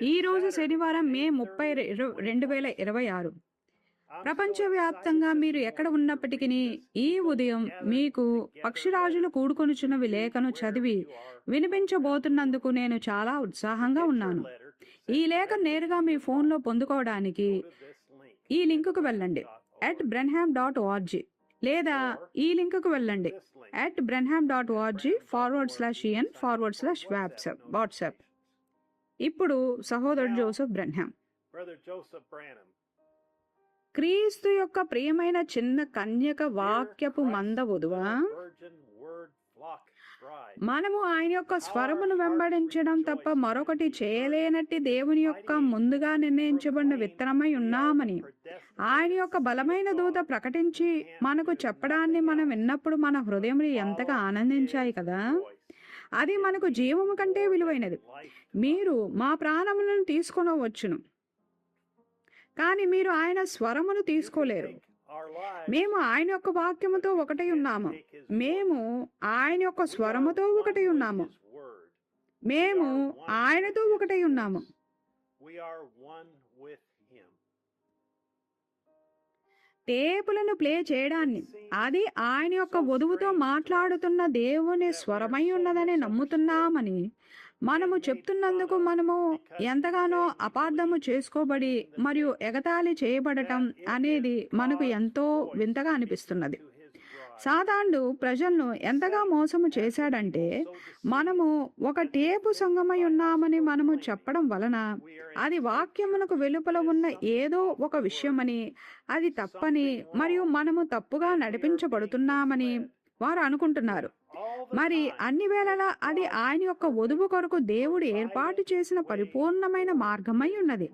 ఈరోజు శనివారం మే 30, 2026. ప్రపంచవ్యాప్తంగా మీరు ఎక్కడ ఉన్నప్పటికీ ఈ ఉదయం మీకు పక్షిరాజులు కూడుకొనుచున్న లేఖను చదివి వినిపించబోతున్నందుకు నేను చాలా ఉత్సాహంగా ఉన్నాను. ఈ లేఖ నేరుగా మీ ఫోన్లో పొందుకోవడానికి ఈ లింకుకు వెళ్ళండి @brenham.org లేదా ఈ లింకుకు వెళ్ళండి @brenham.org/en/WhatsApp. ఇప్పుడు సహోదరుడు జోసెఫ్ బ్రెన్హామ్. క్రీస్తు యొక్క ప్రియమైన చిన్న కన్యక వాక్యపు మంద వధువా, మనము ఆయన యొక్క స్వరమును వెంబడించడం తప్ప మరొకటి చేయలేనట్టి దేవుని యొక్క ముందుగా నిర్ణయించబడిన విత్తనమై ఉన్నామని ఆయన యొక్క బలమైన దూత ప్రకటించి మనకు చెప్పడాన్ని మనం విన్నప్పుడు మన హృదయములు ఎంతగా ఆనందించాయి కదా. అది మనకు జీవము కంటే విలువైనది. మీరు మా ప్రాణములను తీసుకొనవచ్చును, కానీ మీరు ఆయన స్వరమును తీసుకోలేరు. మేము ఆయన యొక్క వాక్యముతో ఒకటై ఉన్నాము. మేము ఆయన యొక్క స్వరముతో ఒకటై ఉన్నాము. మేము ఆయనతో ఒకటై ఉన్నాము. టేపులను ప్లే చేయడాన్ని అది ఆయన యొక్క వధువుతో మాట్లాడుతున్న దేవుని స్వరమై ఉన్నదని నమ్ముతున్నామని మనము చెప్తున్నందుకు మనము ఎంతగానో అపార్థము చేసుకోబడి మరియు ఎగతాళి చేయబడటం అనేది మనకు ఎంతో వింతగా అనిపిస్తున్నది. సాతానుడు ప్రజలను ఎంతగా మోసము చేశాడంటే, మనము ఒక టేపు సంగమై ఉన్నామని మనము చెప్పడం వలన అది వాక్యమునకు వెలుపల ఉన్న ఏదో ఒక విషయమని, అది తప్పని మరియు మనము తప్పుగా నడిపించబడుతున్నామని వారు అనుకుంటున్నారు. మరి అన్ని వేళలా అది ఆయన యొక్క వధువు కొరకు దేవుడు ఏర్పాటు చేసిన పరిపూర్ణమైన మార్గమై ఉన్నది.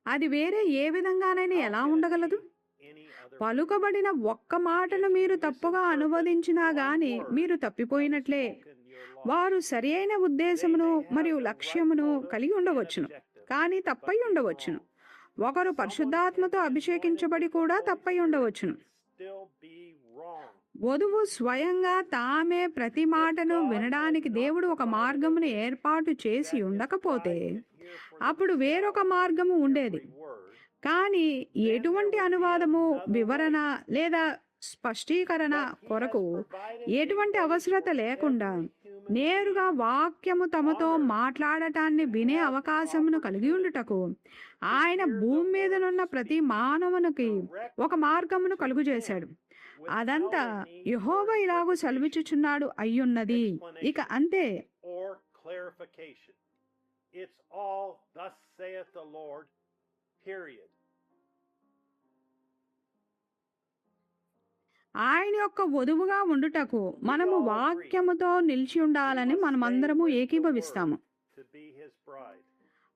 అది వేరే ఏ విధంగానైనా ఎలా ఉండగలదు? పలుకబడిన ఒక్క మాటను మీరు తప్పుగా అనువదించినా గాని మీరు తప్పిపోయినట్లే. వారు సరి అయిన ఉద్దేశమును మరియు లక్ష్యమును కలిగి ఉండవచ్చును, కానీ తప్పై ఉండవచ్చును. ఒకరు పరిశుద్ధాత్మతో అభిషేకించబడి కూడా తప్పై ఉండవచ్చును. వధువు స్వయంగా తామే ప్రతి మాటను వినడానికి దేవుడు ఒక మార్గమును ఏర్పాటు చేసి ఉండకపోతే అప్పుడు వేరొక మార్గము ఉండేది. కానీ ఎటువంటి అనువాదము, వివరణ లేదా స్పష్టీకరణ కొరకు ఎటువంటి అవసరత లేకుండా నేరుగా వాక్యము తమతో మాట్లాడటాన్ని వినే అవకాశమును కలిగి ఉండుటకు ఆయన భూమి మీదనున్న ప్రతి మానవునికి ఒక మార్గమును కలుగు చేశాడు. అదంతా యెహోవా ఇలాగూ సెలవిచ్చుచున్నాడు అయ్యున్నది. ఇక అంతే. ఆయన యొక్క వధువుగా ఉండుటకు మనము వాక్యముతో నిలిచి ఉండాలని మనమందరము ఏకీభవిస్తాము.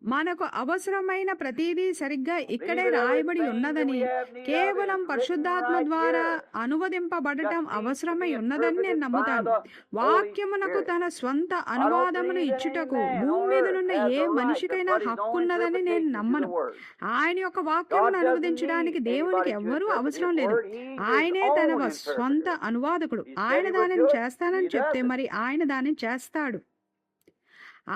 మనకు అవసరమైన ప్రతిదీ సరిగ్గా ఇక్కడే రాయబడి ఉన్నదని, కేవలం పరిశుద్ధాత్మ ద్వారా అనువదింపబడటం అవసరమై ఉన్నదని నేను నమ్ముతాను. వాక్యమునకు తన స్వంత అనువాదమును ఇచ్చుటకు భూమి మీద నుండి ఏ మనిషికైనా హక్కున్నదని నేను నమ్మను. ఆయన యొక్క వాక్యమును అనువదించడానికి దేవునికి ఎవ్వరూ అవసరం లేదు. ఆయనే తన స్వంత అనువాదకుడు. ఆయన దానిని చేస్తానని చెప్తే మరి ఆయన దానిని చేస్తాడు.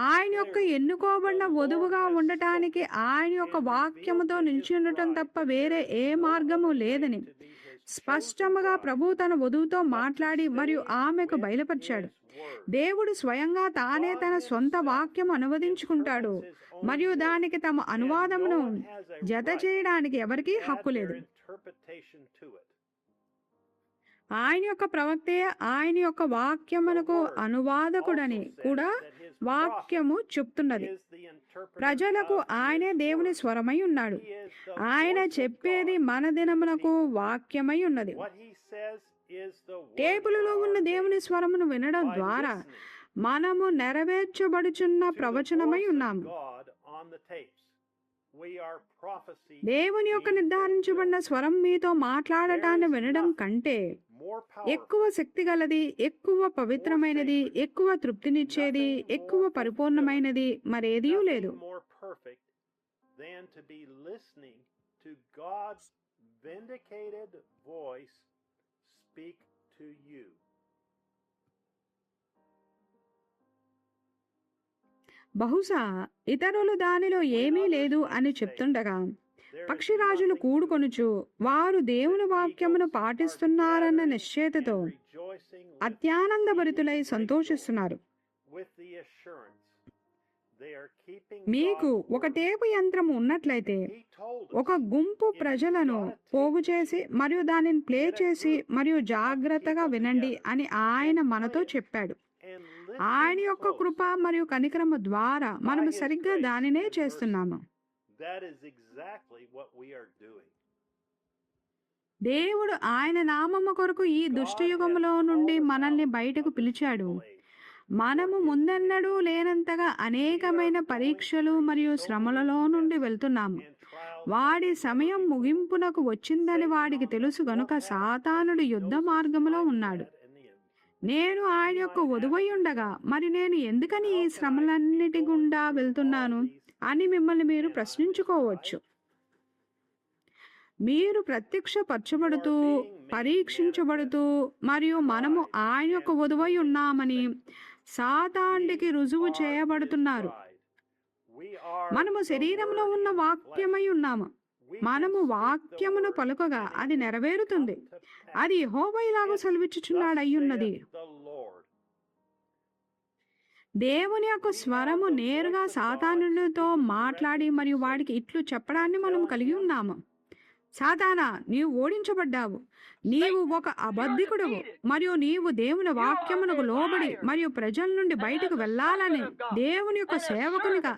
ఆయన యొక్క ఎన్నుకోబడిన వధువుగా ఉండటానికి ఆయన యొక్క వాక్యముతో నిలిచి ఉండటం తప్ప వేరే ఏ మార్గము లేదని స్పష్టముగా ప్రభువు తన వధువుతో మాట్లాడి మరియు ఆమెకు బయలుపరిచాడు. దేవుడు స్వయంగా తానే తన సొంత వాక్యము అనువదించుకుంటాడు మరియు దానికి తమ అనువాదమును జత చేయడానికి ఎవరికీ హక్కు లేదు. ఆయన యొక్క ప్రవక్తే ఆయన యొక్క వాక్యమునకు అనువాదకుడని కూడా వాక్యము చెప్తున్నది. ప్రజలకు ఆయనే దేవుని స్వరమై ఉన్నాడు. ఆయన చెప్పేది మన దినమునకు వాక్యమై ఉన్నది. టేపులలో ఉన్న దేవుని స్వరమును వినడం ద్వారా మనము నెరవేర్చబడుచున్న ప్రవచనమై ఉన్నాము. దేవుని యొక్క నిర్ధారించబడిన స్వరం మీతో మాట్లాడటాన్ని వినడం కంటే ఎక్కువ శక్తి గలది, ఎక్కువ పవిత్రమైనది, ఎక్కువ తృప్తినిచ్చేది, ఎక్కువ పరిపూర్ణమైనది మరేదీ లేదు. బహుశా ఇతరులు దానిలో ఏమీ లేదు అని చెప్తుండగా పక్షిరాజులు కూడుకొనుచు వారు దేవుని వాక్యమును పాటిస్తున్నారన్న నిశ్చయతతో అత్యానందభరితులై సంతోషిస్తున్నారు. మీకు ఒక టేపు యంత్రం ఉన్నట్లయితే ఒక గుంపు ప్రజలను పోగు చేసి మరియు దానిని ప్లే చేసి మరియు జాగ్రత్తగా వినండి అని ఆయన మనతో చెప్పాడు. ఆయన యొక్క కృప మరియు కనికరము ద్వారా మనము సరిగ్గా దానినే చేస్తున్నాము. దేవుడు ఆయన నామము కొరకు ఈ దుష్టయుగములో నుండి మనల్ని బయటకు పిలిచాడు. మనము ముందెన్నడూ లేనంతగా అనేకమైన పరీక్షలు మరియు శ్రమలలో నుండి వెళ్తున్నాము. వాడి సమయం ముగింపునకు వచ్చిందని వాడికి తెలుసు గనుక సాతానుడు యుద్ధ మార్గములో ఉన్నాడు. నేను ఆయన యొక్క వధువై ఉండగా మరి నేను ఎందుకని ఈ శ్రమలన్నిటి గుండా వెళ్తున్నాను అని మిమ్మల్ని మీరు ప్రశ్నించుకోవచ్చు. మీరు ప్రత్యక్షపరచబడుతూ పరీక్షించబడుతూ మరియు మనము ఆయన యొక్క వధువై ఉన్నామని సాతానుడికి రుజువు చేయబడుతున్నారు. మనము శరీరంలో ఉన్న వాక్యమై ఉన్నాము. మనము వాక్యమును పలుకగా అది నెరవేరుతుంది. అది యెహోవా ఇలాగూ సెలవిచ్చుచున్నాడు అయ్యున్నది. దేవుని యొక్క స్వరము నేరుగా సాతానుడితో మాట్లాడి మరియు వాడికి ఇట్లు చెప్పడాన్ని మనం కలిగి ఉన్నాము. సాతానా, నీవు ఓడించబడ్డావు. నీవు ఒక అబద్ధికుడవు మరియు నీవు దేవుని వాక్యమునకు లోబడి మరియు ప్రజల నుండి బయటకు వెళ్ళాలని దేవుని యొక్క సేవకునిగా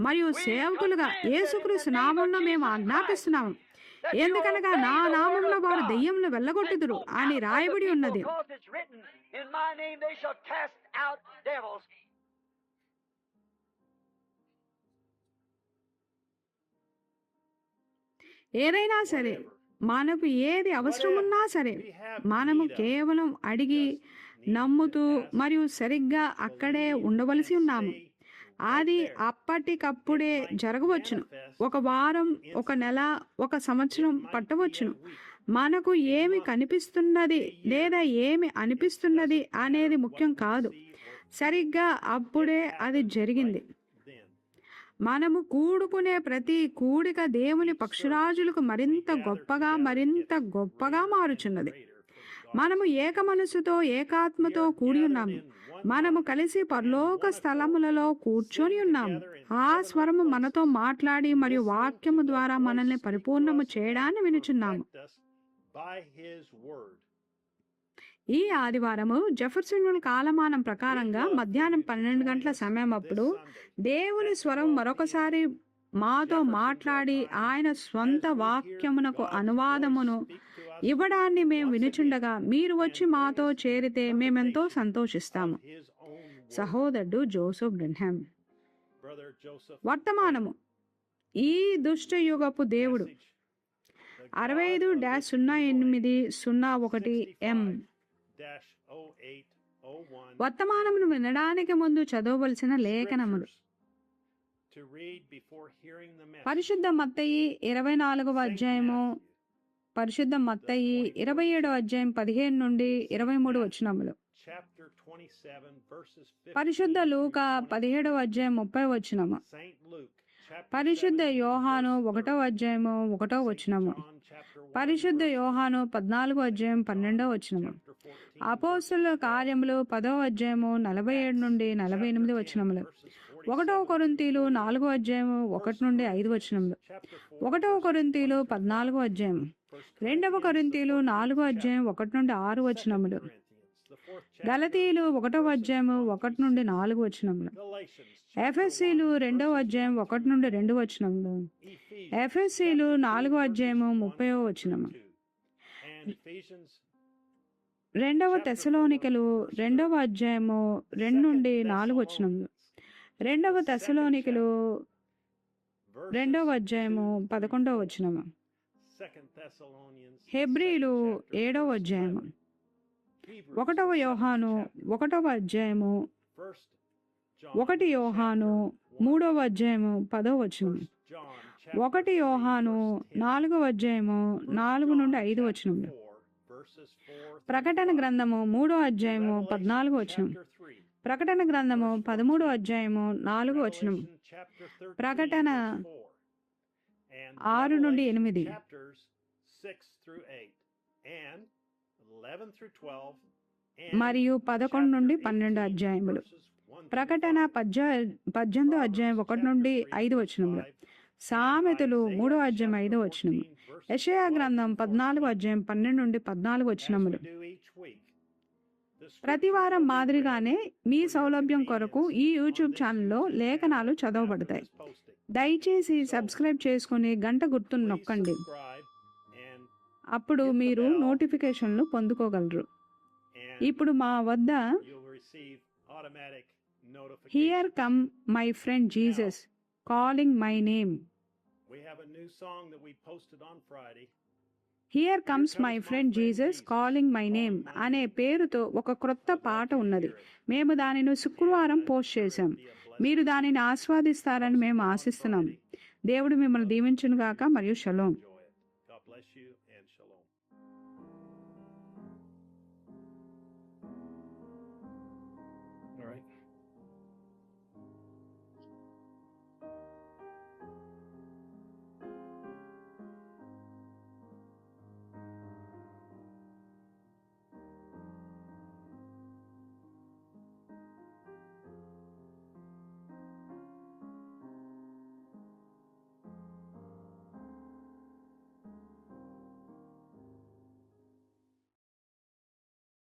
మరియు సేవకులుగా యేసుక్రీస్తు నామంలో మేము ఆజ్ఞాపిస్తున్నాము. ఎందుకనగా నా నామంలో వారు దెయ్యములు వెళ్ళగొట్టుదురు అని రాయబడి ఉన్నది. ఏదైనా సరే, మనకు ఏది అవసరమున్నా సరే, మనము కేవలం అడిగి నమ్ముతూ మరియు సరిగ్గా అక్కడే ఉండవలసి ఉన్నాము. అది అప్పటికప్పుడే జరగవచ్చును. ఒక వారం, ఒక నెల, ఒక సంవత్సరం పట్టవచ్చును. మనకు ఏమి కనిపిస్తున్నది లేదా ఏమి అనిపిస్తున్నది అనేది ముఖ్యం కాదు. సరిగ్గా అప్పుడే అది జరిగింది. మనము కూడుకునే ప్రతి కూడిక దేవుని పక్షిరాజులకు మరింత గొప్పగా మారుచున్నది. మనము ఏక మనసుతో ఏకాత్మతో కూడి ఉన్నాము. మనము కలిసి పరలోక స్థలములలో కూర్చొని ఉన్నాము. ఆ స్వరము మనతో మాట్లాడి మరియు వాక్యము ద్వారా మనల్ని పరిపూర్ణము చేయడాన్ని వినుచున్నాము. ఈ ఆదివారము జెఫర్సన్ కాలమానం ప్రకారంగా మధ్యాహ్నం 12 గంటల సమయం అప్పుడు దేవుని స్వరం మరొకసారి మాతో మాట్లాడి ఆయన స్వంత వాక్యమునకు అనువాదమును ఇవ్వడాన్ని మేము వినుచుండగా మీరు వచ్చి మాతో చేరితే మేమెంతో సంతోషిస్తాము. సహోదరుడు జోసెఫ్ బ్రెన్హామ్. వర్తమానము. ఈ దుష్ట యుగపు దేవుడు 65-0801 వర్తమానమును వినడానికి ముందు చదవవలసిన లేఖనములు. పరిశుద్ధ మత్తయి 24వ అధ్యాయము, పరిశుద్ధ మత్తయి 27వ అధ్యాయం 15 నుండి 23 వచనములు. పరిశుద్ధ లూకా 17వ అధ్యాయం 30 వచనము. పరిశుద్ధ యోహాను 1వ అధ్యాయము 1వ వచనము. పరిశుద్ధ యోహాను 14వ అధ్యాయం 12వ వచనము. అపోస్తలుల కార్యములు 10వ అధ్యాయము 47 నుండి 48 వచనములు. 1వ కొరింథీలు 4వ అధ్యాయము 1 నుండి 5 వచనములు. 1వ కొరింథీలు 14వ అధ్యాయము. 2వ కొరింథీలు 4వ అధ్యాయం 1 నుండి 6 వచనములు. గలతీయులు 1వ అధ్యాయము 1 నుండి 4 వచనములు. ఎఫెసీలు 2వ అధ్యాయం 1 నుండి 2 వచనములు. ఎఫెసీలు 4వ అధ్యాయము 30వ వచనము. 2వ తెస్సలోనికలు 2వ అధ్యాయము 2 నుండి 4 వచనములు. 2వ తెస్సలోనికలు 2వ అధ్యాయము 11వ వచనము. హెబ్రీలు 7వ అధ్యాయము. 1వ యోహాను 1వ అధ్యాయము. 1 యోహాను 3వ అధ్యాయము 10వ వచనం. 1 యోహాను 4వ అధ్యాయము 4 నుండి 5 వచనములు. ప్రకటన గ్రంథము 3వ అధ్యాయము 14వ వచనం. ప్రకటన గ్రంథము 13వ అధ్యాయము 4వ వచనం. Revelation chapter 13, ప్రకటన verse 4. And 6 నుండి Revelation 8. chapters 6 through 8. And 11 through 12. మరియు 11 నుండి 12 అధ్యాయములు. ప్రకటన 18వ అధ్యాయం 1 నుండి 5 వచనములు. సామెతలు 3వ అధ్యాయం 5వ వచనము. యెషయా గ్రంథం 14వ అధ్యాయం 12 నుండి 14 వచనములు. ప్రతి వారం మాదిరిగానే మీ సౌలభ్యం కొరకు ఈ యూట్యూబ్ ఛానల్లో లేఖనాలు చదవబడతాయి. దయచేసి సబ్స్క్రైబ్ చేసుకుని గంట గుర్తును నొక్కండి. అప్పుడు మీరు నోటిఫికేషన్లు పొందుకోగలరు. ఇప్పుడు మా వద్ద here come my friend Jesus calling my name, here comes my friend Jesus calling my name అనే పేరుతో ఒక క్రొత్త పాట ఉన్నది. మేము దానిని శుక్రవారం పోస్ట్ చేశాం. మీరు దానిని ఆస్వాదిస్తారని మేము ఆశిస్తున్నాం. దేవుడు మిమ్మల్ని దీవించును గాక. మరియు షలోం.